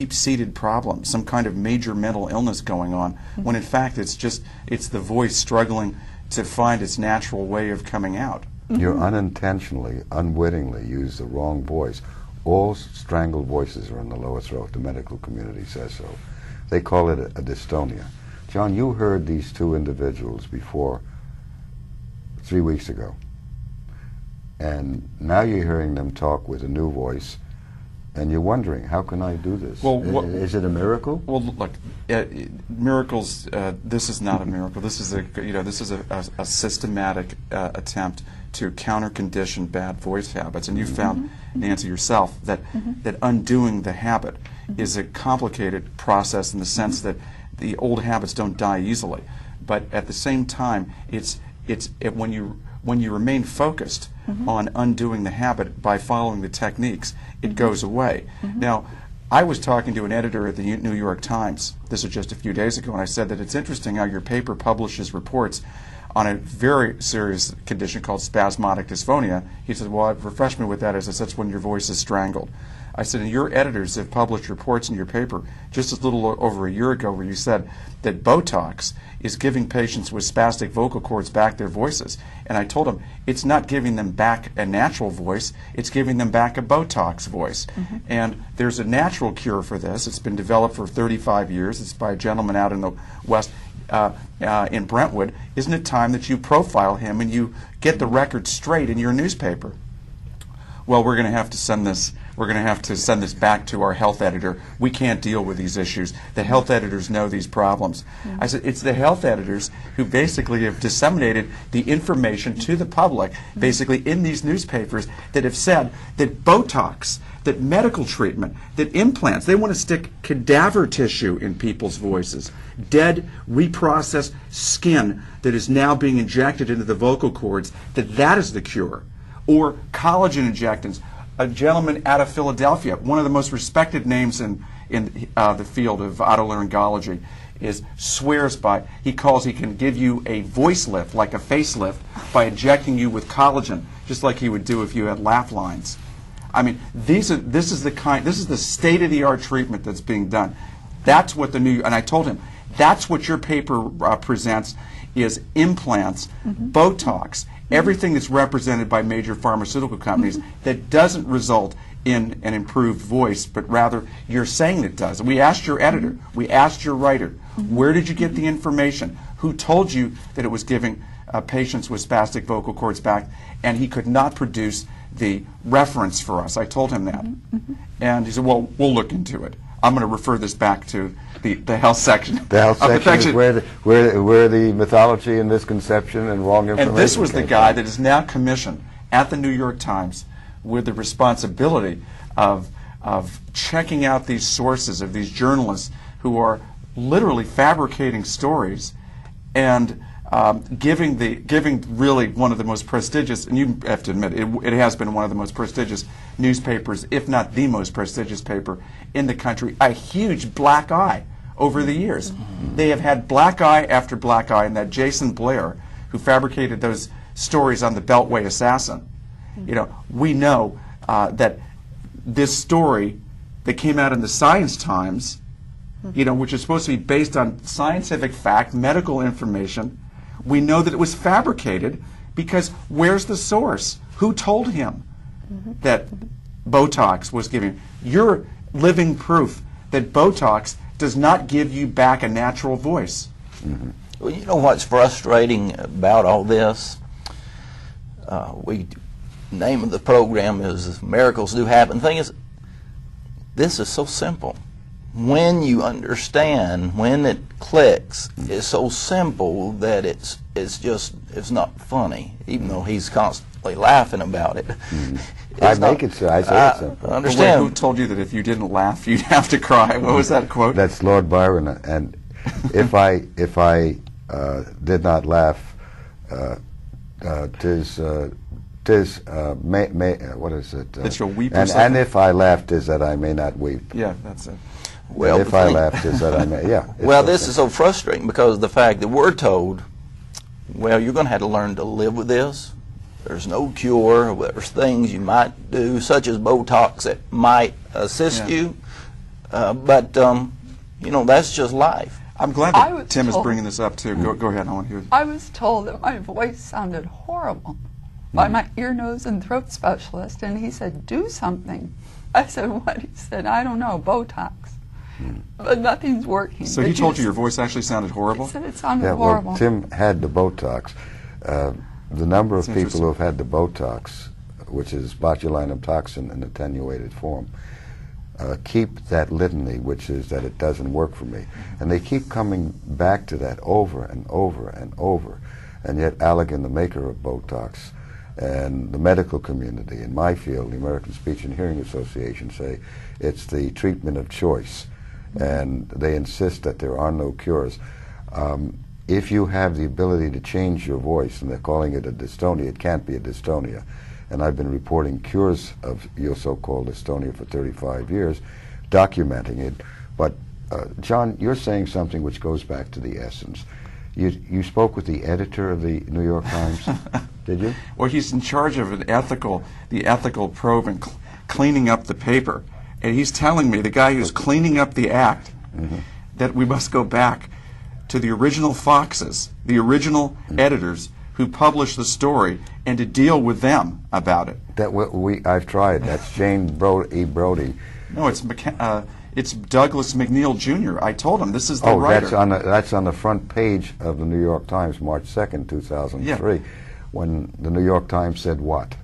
deep-seated problem, some kind of major mental illness going on, when in fact it's the voice struggling to find its natural way of coming out. You unintentionally, unwittingly use the wrong voice. All strangled voices are in the lower throat. The medical community says so. They call it a dystonia. John, you heard these two individuals before 3 weeks ago, and now you're hearing them talk with a new voice, and you're wondering, how can I do this? Well, is it a miracle? Well, look, miracles. This is not a miracle. This is a systematic attempt to counter-condition bad voice habits. And you found, Nancy, yourself, that undoing the habit is a complicated process in the sense that the old habits don't die easily. But at the same time, when you remain focused on undoing the habit by following the techniques, it goes away. Now, I was talking to an editor at the New York Times, this was just a few days ago, and I said that it's interesting how your paper publishes reports on a very serious condition called spasmodic dysphonia. He said, well, refresh me with that. I said, that's when your voice is strangled. I said, and your editors have published reports in your paper just a little over a year ago where you said that Botox is giving patients with spastic vocal cords back their voices. And I told him, it's not giving them back a natural voice, it's giving them back a Botox voice. And there's a natural cure for this. It's been developed for 35 years. It's by a gentleman out in the West, in Brentwood. Isn't it time that you profile him and you get the record straight in your newspaper? Well, we're going to have to send this. We're going to have to send this back to our health editor. We can't deal with these issues. The health editors know these problems. I said, it's the health editors who basically have disseminated the information to the public, basically in these newspapers, that have said that Botox, that medical treatment, that implants, they want to stick cadaver tissue in people's voices, dead, reprocessed skin that is now being injected into the vocal cords, that is the cure. Or collagen injectants. A gentleman out of Philadelphia, one of the most respected names in the field of otolaryngology, swears by, he can give you a voice lift, like a facelift, by injecting you with collagen, just like he would do if you had laugh lines. I mean, this is the state-of-the-art treatment that's being done. That's what and I told him, that's what your paper presents, is implants, Botox, everything that's represented by major pharmaceutical companies that doesn't result in an improved voice, but rather you're saying it does. We asked your editor, we asked your writer, where did you get the information? Who told you that it was giving patients with spastic vocal cords back? And he could not produce the reference for us. I told him that. And he said, well, we'll look into it. I'm going to refer this back to the health section. The health section is where the mythology and misconception and wrong information. And this was the guy that is now commissioned at the New York Times with the responsibility of checking out these sources of these journalists who are literally fabricating stories and giving really one of the most prestigious, and you have to admit, it has been one of the most prestigious newspapers, if not the most prestigious paper in the country, a huge black eye over the years. They have had black eye after black eye, and that Jason Blair, who fabricated those stories on the Beltway assassin, we know that this story that came out in the Science Times, which is supposed to be based on scientific fact, medical information, we know that it was fabricated because where's the source? Who told him that Botox was giving? You're living proof that Botox does not give you back a natural voice. Well, you know what's frustrating about all this? Name of the program is Miracles Do Happen. The thing is, this is so simple. When you understand, when it clicks, it's so simple that it's not funny, even though he's constantly laughing about it. I make it so. I say it's simple. I understand. Who told you that if you didn't laugh, you'd have to cry? What was that quote? That's Lord Byron. And if I did not laugh, what is it? That you'll weep. And if I laughed, 'tis that I may not weep. Yeah, that's it. Well, if I laughed, is that I may. Yeah. Well, this is so frustrating because of the fact that we're told, well, you're going to have to learn to live with this. There's no cure. There's things you might do, such as Botox, that might assist you. But that's just life. I'm glad that Tim is bringing this up too. Go ahead. I want to hear. I was told that my voice sounded horrible by my ear, nose, and throat specialist, and he said, "Do something." I said, "What?" He said, "I don't know, Botox." But nothing's working. So he told you your voice actually sounded horrible? He said it sounded Yeah, horrible. well, Tim had the Botox. The number of people who have had the Botox, which is botulinum toxin in attenuated form, keep that litany, which is that it doesn't work for me. And they keep coming back to that over and over and over. And yet Allergan, the maker of Botox, and the medical community in my field, the American Speech and Hearing Association, say it's the treatment of choice. And they insist that there are no cures. If you have the ability to change your voice, and they're calling it a dystonia, it can't be a dystonia. And I've been reporting cures of your so-called dystonia for 35 years, documenting it. But John, you're saying something which goes back to the essence. You spoke with the editor of the New York Times, did you? Well, he's in charge of the ethical probe and cleaning up the paper. And he's telling me, the guy who's cleaning up the act, that we must go back to the original Foxes, the original editors who published the story, and to deal with them about it. I've tried. That's Jane Brody. No, it's Douglas McNeil Jr. I told him, this is the writer. That's on the front page of the New York Times, March 2nd, 2003, when the New York Times said what?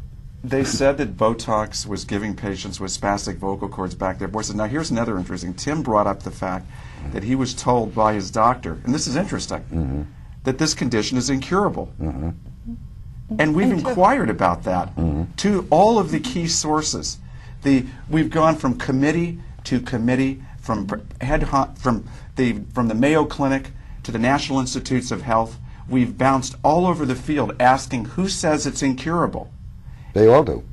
They said that Botox was giving patients with spastic vocal cords back their voices. Now, here's another interesting. Tim brought up the fact that he was told by his doctor, and this is interesting, that this condition is incurable. And we've inquired about that to all of the key sources. We've gone from committee to committee, from the Mayo Clinic to the National Institutes of Health. We've bounced all over the field asking who says it's incurable. They all do.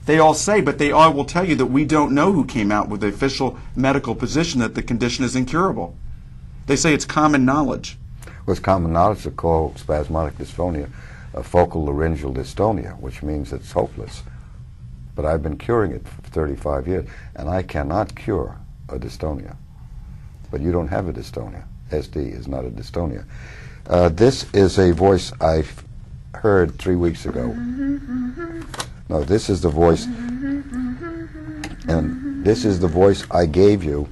They all say, but they all will tell you that we don't know who came out with the official medical position that the condition is incurable. They say it's common knowledge. Well, it's common knowledge to call spasmodic dysphonia a focal laryngeal dystonia, which means it's hopeless. But I've been curing it for 35 years, and I cannot cure a dystonia. But you don't have a dystonia. SD is not a dystonia. This is a voice I've heard 3 weeks ago. No, this is the voice, and this is the voice I gave you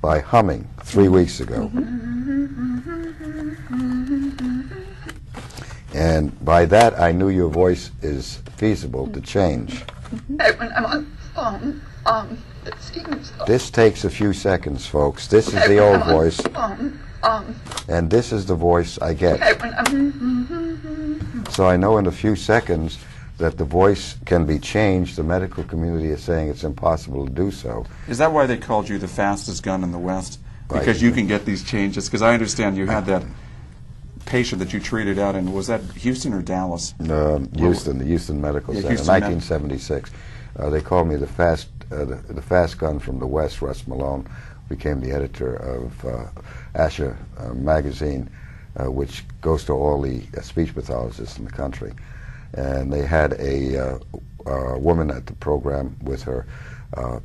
by humming 3 weeks ago. And by that, I knew your voice is feasible to change. When I'm on the phone, it seems... This takes a few seconds, folks. This is the old voice. And this is the voice I get. So I know in a few seconds that the voice can be changed. The medical community is saying it's impossible to do so. Is that why they called you the fastest gun in the West? Because you can get these changes? Because I understand you had that patient that you treated out in, was that Houston or Dallas? Houston, the Houston Medical Center, 1976. They called me the fast gun from the West. Russ Malone became the editor of Asher magazine, which goes to all the speech pathologists in the country. And they had a woman at the program with her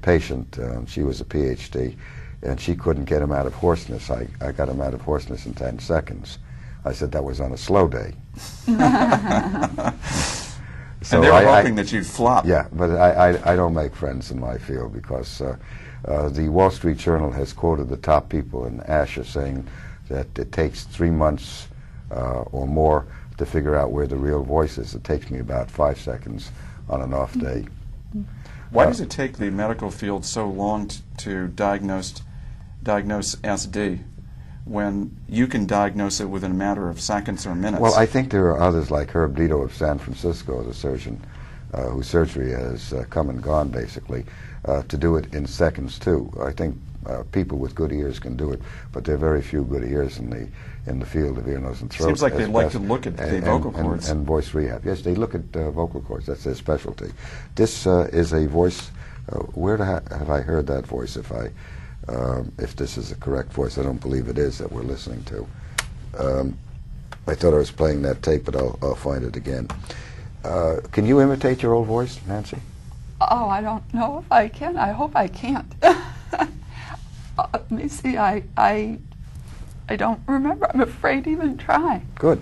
patient. She was a PhD, and she couldn't get him out of hoarseness. I got him out of hoarseness in 10 seconds. I said that was on a slow day. So and they were hoping that you'd flop. Yeah, but I don't make friends in my field because the Wall Street Journal has quoted the top people in Asher saying that it takes 3 months or more to figure out where the real voice is. It takes me about 5 seconds on an off day. Why does it take the medical field so long to diagnose SD when you can diagnose it within a matter of seconds or minutes? Well, I think there are others like Herb Dito of San Francisco, the surgeon, whose surgery has come and gone, basically, to do it in seconds, too. I think people with good ears can do it, but there are very few good ears in the field of ear, nose, and throat. Seems like they like to look at the vocal cords. And voice rehab. Yes, they look at vocal cords. That's their specialty. This is a voice. Where have I heard that voice? If this is the correct voice, I don't believe it is that we're listening to. I thought I was playing that tape, but I'll find it again. Can you imitate your old voice, Nancy? Oh, I don't know if I can. I hope I can't. Let me see. I don't remember. I'm afraid to even try. Good.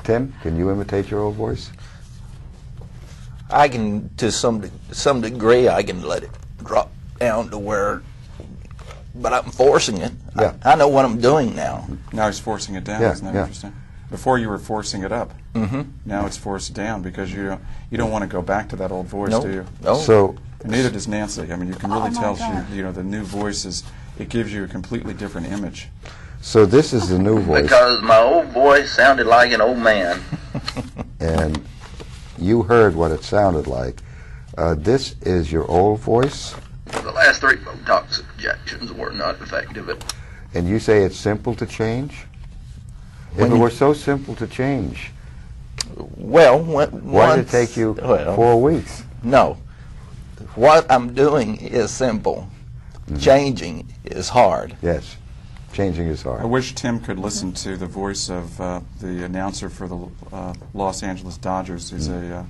Tim, can you imitate your old voice? I can, to some degree, I can let it drop down to where, but I'm forcing it. Yeah. I know what I'm doing now. Now he's forcing it down. Yeah, Isn't that yeah. interesting? Before you were forcing it up. Mm-hmm. Now it's forced down because you don't want to go back to that old voice, Nope. do you? No. So, And neither does Nancy. I mean, you can really Oh, my tell God. the new voice it gives you a completely different image. so this is the new voice, Because my old voice sounded like an old man. and you heard what it sounded like. This is your old voice, The last 3 Botox injections were not effective at and you say it's simple to change? When If it you- were so simple to change, Well, why did it take you 4 weeks? No. What I'm doing is simple. Changing is hard. Yes, changing is I hard. wish Tim could listen to the voice of the announcer for the Los Angeles Dodgers. He's a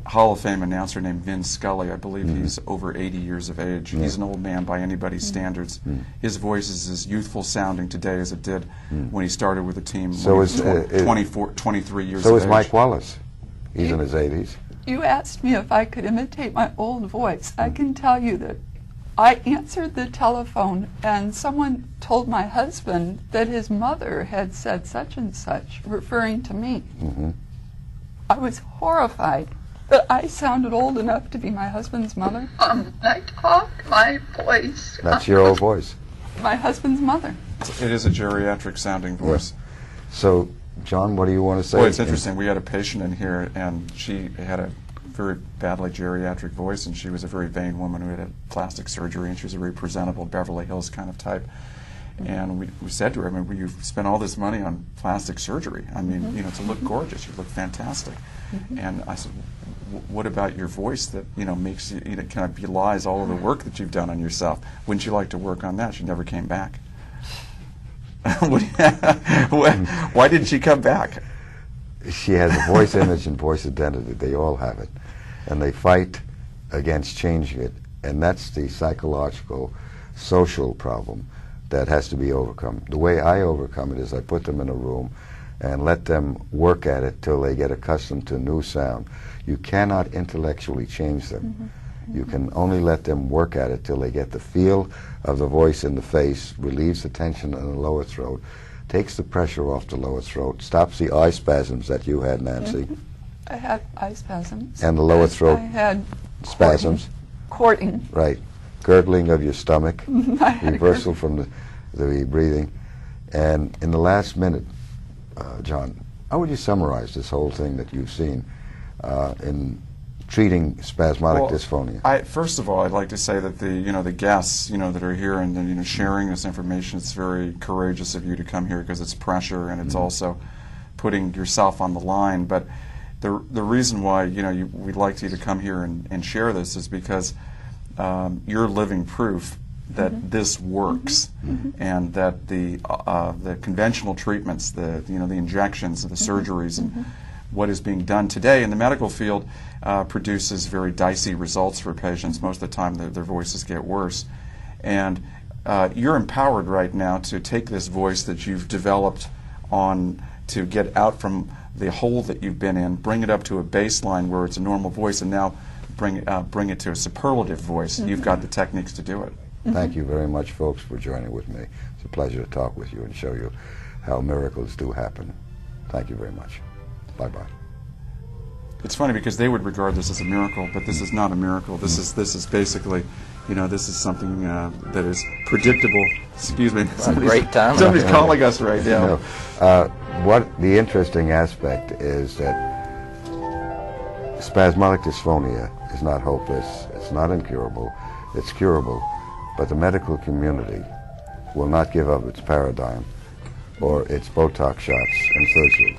Hall of Fame announcer named Vin Scully. I believe he's over 80 years of age. He's an old man by anybody's standards. His voice is as youthful sounding today as it did when he started with the team So when is, he was 23 years So of is age. Mike Wallace. He's in his 80s. You asked me if I could imitate my old voice. I can tell you that I answered the telephone and someone told my husband that his mother had said such and such, referring to me. I was horrified that I sounded old enough to be my husband's mother. I talk, my voice. That's your old voice. My husband's mother. It is a geriatric sounding voice. So, John, what do you want to say? Boy, it's interesting. We had a patient in here, and she had a very badly geriatric voice, and she was a very vain woman who had plastic surgery, and she was a very presentable Beverly Hills kind of type. And we said to her, I mean, you spent all this money on plastic surgery. I mean, to look gorgeous, you look fantastic. And I said, what about your voice that, makes you, kind of belies all of the work that you've done on yourself? Wouldn't you like to work on that? She never came back. Why didn't she come back? She has a voice image and voice identity. They all have it. And they fight against changing it. And that's the psychological, social problem that has to be overcome. The way I overcome it is I put them in a room and let them work at it till they get accustomed to new sound. You cannot intellectually change them. You can only let them work at it till they get the feel of the voice in the face, relieves the tension in the lower throat, takes the pressure off the lower throat, stops the eye spasms that you had, Nancy, I had eye spasms. and the lower I throat had spasms. Courting. Right. Gurgling of your stomach, I had reversal from the breathing. And in the last minute, John, how would you summarize this whole thing that you've seen in treating spasmodic dysphonia? First of all, I'd like to say that the guests that are here and sharing this information, it's very courageous of you to come here because it's pressure and it's also putting yourself on the line. But the reason why we'd like you to come here and share this is because you're living proof that this works, and that the conventional treatments, the injections, the surgeries, and what is being done today in the medical field produces very dicey results for patients. Most of the time, their voices get worse, and you're empowered right now to take this voice that you've developed to get out from the hole that you've been in, bring it up to a baseline where it's a normal voice, and now bring it to a superlative voice. You've got the techniques to do it. Thank you very much, folks, for joining with me. It's a pleasure to talk with you and show you how miracles do happen. Thank you very much. Bye-bye. It's funny because they would regard this as a miracle, but this is not a miracle. This is basically, this is something that is predictable. Excuse me. Great time. Somebody's calling us right now. What the interesting aspect is that spasmodic dysphonia is not hopeless. It's not incurable. It's curable. But the medical community will not give up its paradigm or its Botox shots and surgery.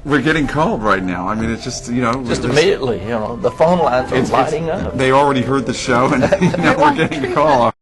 We're getting called right now. I mean, it's just, Just immediately, the phone lines are lighting up. They already heard the show, and now we're getting a call.